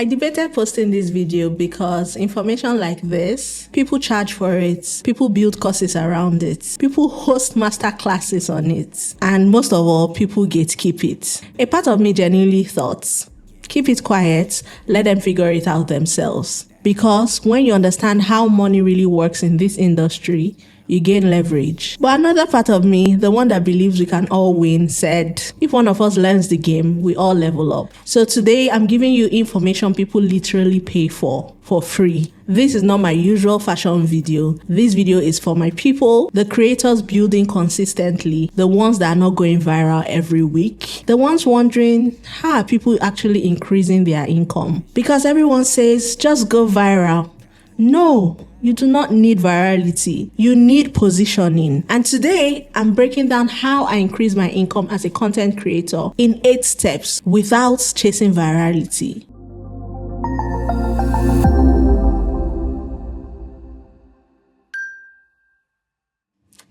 I debated posting this video because information like this, people charge for it, people build courses around it, people host master classes on it, and most of all, people gatekeep it. A part of me genuinely thought, keep it quiet, let them figure it out themselves. Because when you understand how money really works in this industry, you gain leverage. But another part of me, the one that believes we can all win, said, if one of us learns the game, we all level up. So today, I'm giving you information people literally pay for free. This is not my usual fashion video. This video is for my people, the creators building consistently, the ones that are not going viral every week, the ones wondering, how are people actually increasing their income? Because everyone says, just go viral. No, you do not need virality. You need positioning. And today, I'm breaking down how I increase my income as a content creator in 8 steps without chasing virality.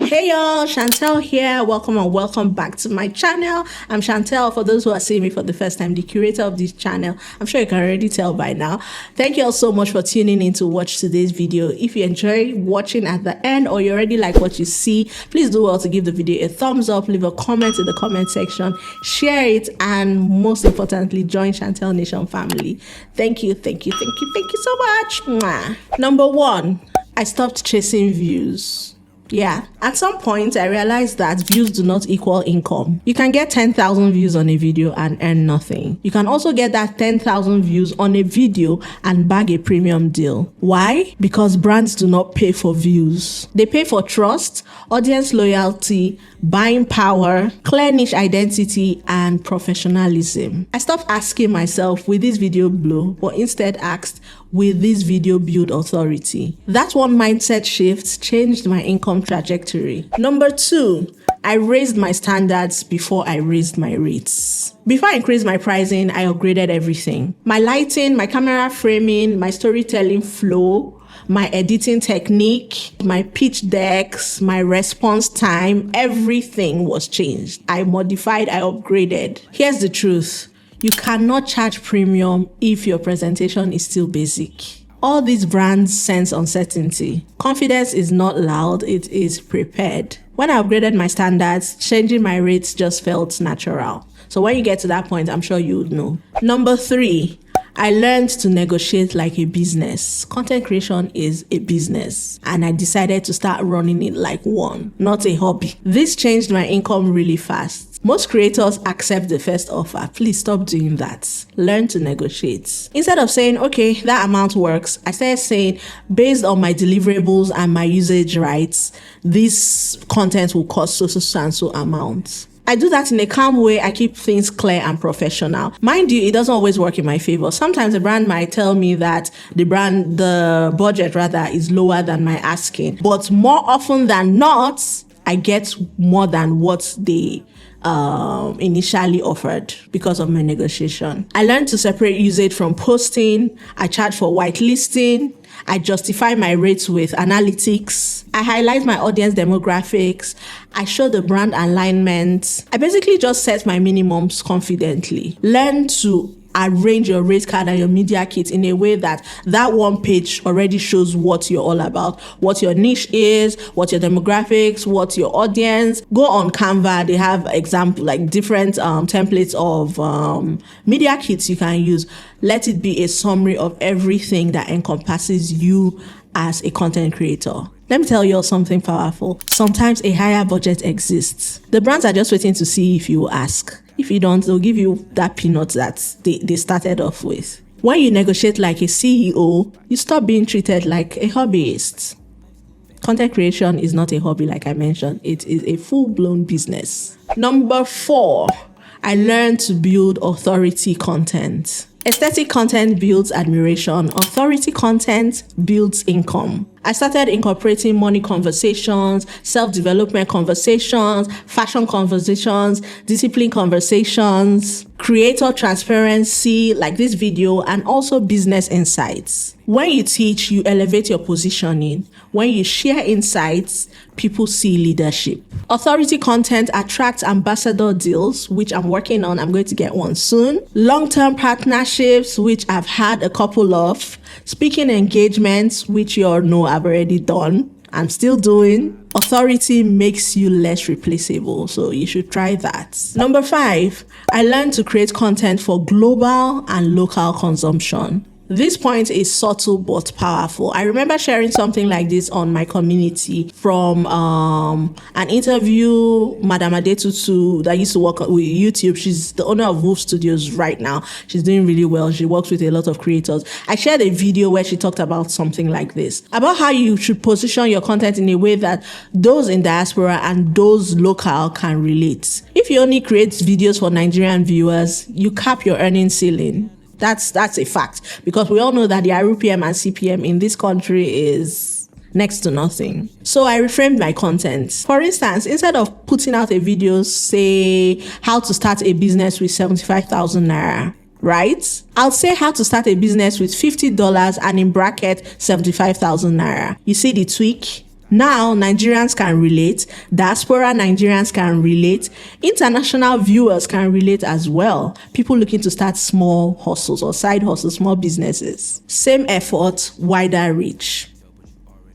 Hey y'all, Chantel here. Welcome back to my channel. I'm Chantel. For those who are seeing me for the first time, the curator of this channel. I'm sure you can already tell by now. Thank you all so much for tuning in to watch today's video. If you enjoy watching at the end or you already like what you see, please do well to give the video a thumbs up, leave a comment in the comment section, share it, and most importantly, join Chantel Nation family. Thank you so much. Mwah. Number 1, I stopped chasing views. Yeah, at some point I realized that views do not equal income. You can get 10,000 views on a video and earn nothing. You can also get that 10,000 views on a video and bag a premium deal. Why? Because brands do not pay for views. They pay for trust, audience loyalty, buying power, clear niche identity, and professionalism. I stopped asking myself, will this video blow? But instead asked, will this video build authority? That one mindset shift changed my income trajectory. Number 2, I raised my standards before I raised my rates. Before I increased my pricing, I upgraded everything. My lighting, my camera framing, my storytelling flow, my editing technique, my pitch decks, my response time, everything was changed. I modified, I upgraded. Here's the truth. You cannot charge premium if your presentation is still basic. All these brands sense uncertainty. Confidence is not loud, it is prepared. When I upgraded my standards, changing my rates just felt natural. So when you get to that point, I'm sure you would know. Number 3, I learned to negotiate like a business. Content creation is a business, and I decided to start running it like one, not a hobby. This changed my income really fast. Most creators accept the first offer. Please stop doing that. Learn to negotiate. Instead of saying, okay, that amount works, I started saying, based on my deliverables and my usage rights, this content will cost so and so amount. I do that in a calm way. I keep things clear and professional. Mind you, it doesn't always work in my favor. Sometimes the brand might tell me that the budget is lower than my asking. But more often than not, I get more than what they initially offered because of my negotiation. I learned to separate usage from posting. I charge for whitelisting. I justify my rates with analytics. I highlight my audience demographics. I show the brand alignment. I basically just set my minimums confidently. Learn to arrange your rate card and your media kit in a way that one page already shows what you're all about, what your niche is, what your demographics, what your audience. Go on Canva. They have example like different templates of media kits you can use. Let it be a summary of everything that encompasses you as a content creator. Let me tell you all something powerful. Sometimes a higher budget exists. The brands are just waiting to see if you ask. If you don't, they'll give you that peanut that they started off with. When you negotiate like a CEO, you stop being treated like a hobbyist. Content creation is not a hobby, like I mentioned. It is a full-blown business. Number 4, I learned to build authority content. Aesthetic content builds admiration. Authority content builds income. I started incorporating money conversations, self-development conversations, fashion conversations, discipline conversations, creator transparency like this video, and also business insights. When you teach, you elevate your positioning. When you share insights, people see leadership. Authority content attracts ambassador deals, which I'm working on. I'm going to get one soon. Long-term partnerships partnerships, which I've had a couple of, speaking engagements, which you all know I've already done, I'm still doing. Authority makes you less replaceable, so you should try that. Number 5, I learned to create content for global and local consumption. This point is subtle but powerful. I remember sharing something like this on my community from an interview Madam Adetutu that used to work with YouTube. She's the owner of Wolf Studios right now. She's doing really well. She works with a lot of creators. I shared a video where she talked about something like this, about how you should position your content in a way that those in diaspora and those local can relate. If you only create videos for Nigerian viewers, you cap your earning ceiling. That's a fact, because we all know that the RPM and CPM in this country is next to nothing. So I reframed my content. For instance, instead of putting out a video, say how to start a business with 75,000 naira, right? I'll say how to start a business with $50 and in bracket 75,000 naira. You see the tweak? Now, Nigerians can relate, diaspora Nigerians can relate, international viewers can relate as well. People looking to start small hustles or side hustles, small businesses. Same effort, wider reach.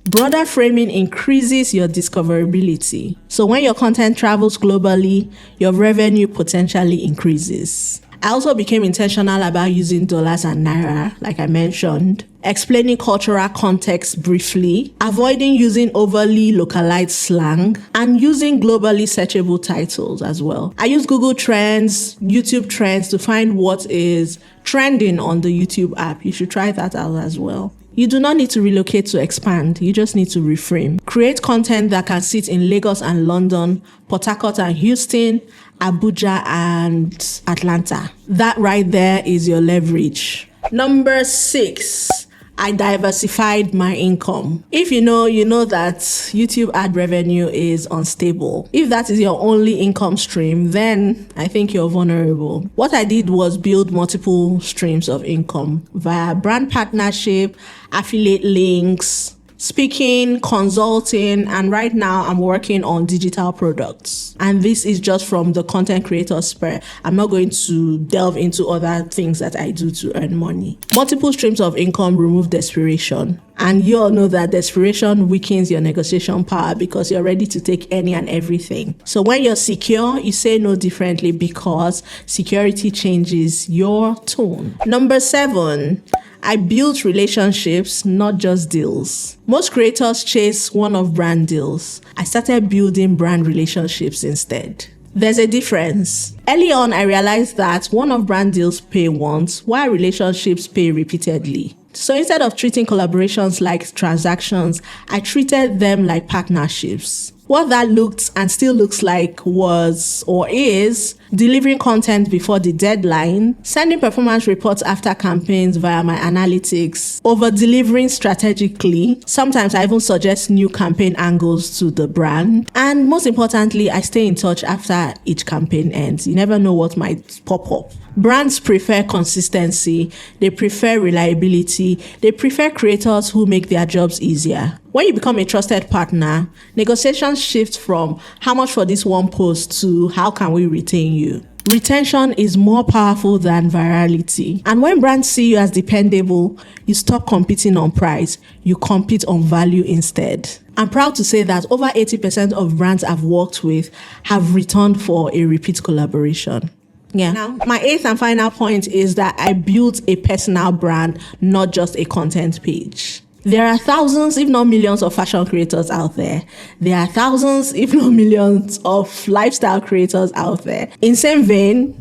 Broader framing increases your discoverability. So when your content travels globally, your revenue potentially increases. I also became intentional about using dollars and naira, like I mentioned, explaining cultural context briefly, avoiding using overly localized slang, and using globally searchable titles as well. I use Google Trends, YouTube Trends to find what is trending on the YouTube app. You should try that out as well. You do not need to relocate to expand. You just need to reframe. Create content that can sit in Lagos and London, Port Harcourt and Houston, Abuja and Atlanta. That right there is your leverage. Number 6, I diversified my income. If you know that YouTube ad revenue is unstable. If that is your only income stream, then I think you're vulnerable. What I did was build multiple streams of income via brand partnership, affiliate links, speaking, consulting, and right now I'm working on digital products. And this is just from the content creator sphere. I'm not going to delve into other things that I do to earn money. Multiple streams of income remove desperation. And you all know that desperation weakens your negotiation power because you're ready to take any and everything. So when you're secure, you say no differently because security changes your tone. Number 7, I built relationships, not just deals. Most creators chase one-off brand deals. I started building brand relationships instead. There's a difference. Early on, I realized that one-off brand deals pay once, while relationships pay repeatedly. So instead of treating collaborations like transactions, I treated them like partnerships. What that looked and still looks like was or is delivering content before the deadline, sending performance reports after campaigns via my analytics, over-delivering strategically. Sometimes I even suggest new campaign angles to the brand. And most importantly, I stay in touch after each campaign ends. You never know what might pop up. Brands prefer consistency, they prefer reliability, they prefer creators who make their jobs easier. When you become a trusted partner, negotiations shift from how much for this one post to how can we retain you. Retention is more powerful than virality. And when brands see you as dependable, you stop competing on price, you compete on value instead. I'm proud to say that over 80% of brands I've worked with have returned for a repeat collaboration. Yeah. Now, my 8th and final point is that I built a personal brand, not just a content page. There are thousands, if not millions, of fashion creators out there. There are thousands, if not millions, of lifestyle creators out there. In same vein,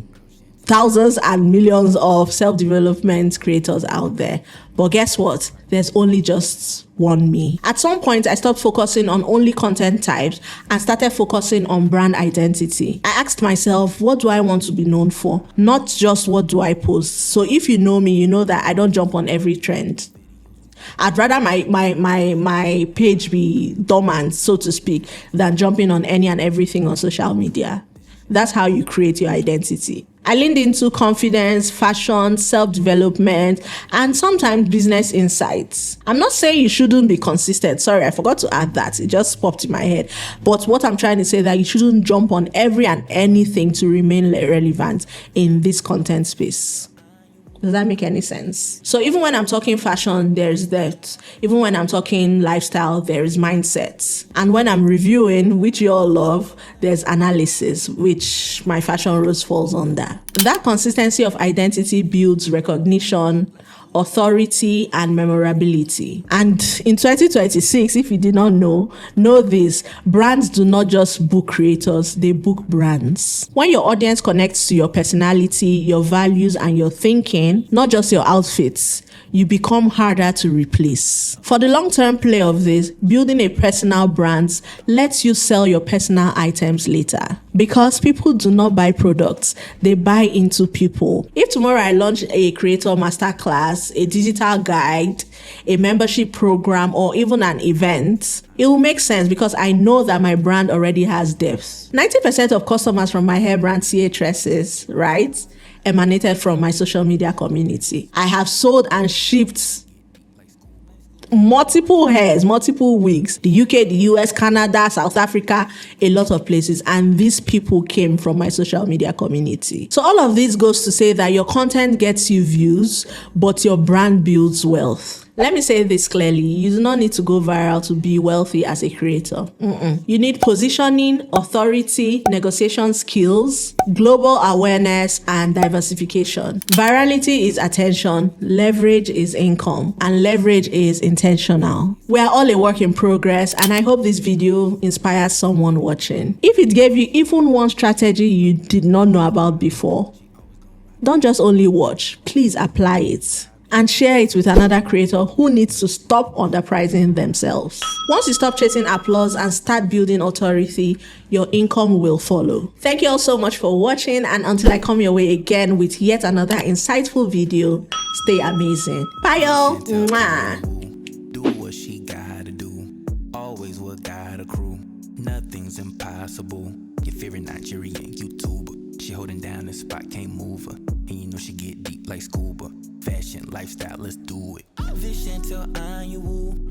thousands and millions of self-development creators out there. But guess what? There's only just one me. At some point, I stopped focusing on only content types and started focusing on brand identity. I asked myself, what do I want to be known for? Not just what do I post. So if you know me, you know that I don't jump on every trend. I'd rather my page be dormant, so to speak, than jumping on any and everything on social media. That's how you create your identity. I leaned into confidence, fashion, self-development, and sometimes business insights. I'm not saying you shouldn't be consistent. Sorry, I forgot to add that. It just popped in my head. But what I'm trying to say is that you shouldn't jump on every and anything to remain relevant in this content space. Does that make any sense? So even when I'm talking fashion, there's depth. Even when I'm talking lifestyle, there is mindset. And when I'm reviewing, which you all love, there's analysis, which my fashion rose falls under. That consistency of identity builds recognition, authority, and memorability. And in 2026, if you did not know this, brands do not just book creators, they book brands. When your audience connects to your personality, your values, and your thinking, not just your outfits, you become harder to replace. For the long-term play of this, building a personal brand lets you sell your personal items later. Because people do not buy products, they buy into people. If tomorrow I launch a creator masterclass, a digital guide, a membership program, or even an event, it will make sense because I know that my brand already has depth. 90% of customers from my hair brand, CA Tresses, right, emanated from my social media community. I have sold and shipped multiple hairs, multiple wigs, the UK, the US, Canada, South Africa, a lot of places. And these people came from my social media community. So all of this goes to say that your content gets you views, but your brand builds wealth. Let me say this clearly. You do not need to go viral to be wealthy as a creator. You need positioning, authority, negotiation skills, global awareness, and diversification. Virality is attention, leverage is income, and leverage is intentional. We are all a work in progress, and I hope this video inspires someone watching. If it gave you even one strategy you did not know about before, don't just only watch, please apply it. And share it with another creator who needs to stop underpricing themselves. Once you stop chasing applause and start building authority, your income will follow. Thank you all so much for watching, and until I come your way again with yet another insightful video, stay amazing. Bye y'all. Mwah. Do what she gotta do. Always what got a crew. Nothing's impossible. Your favorite Nigerian YouTuber. She holding down the spot, can't move her. And you know she get deep like scuba. Fashion, lifestyle, let's do it. This Chantel, you.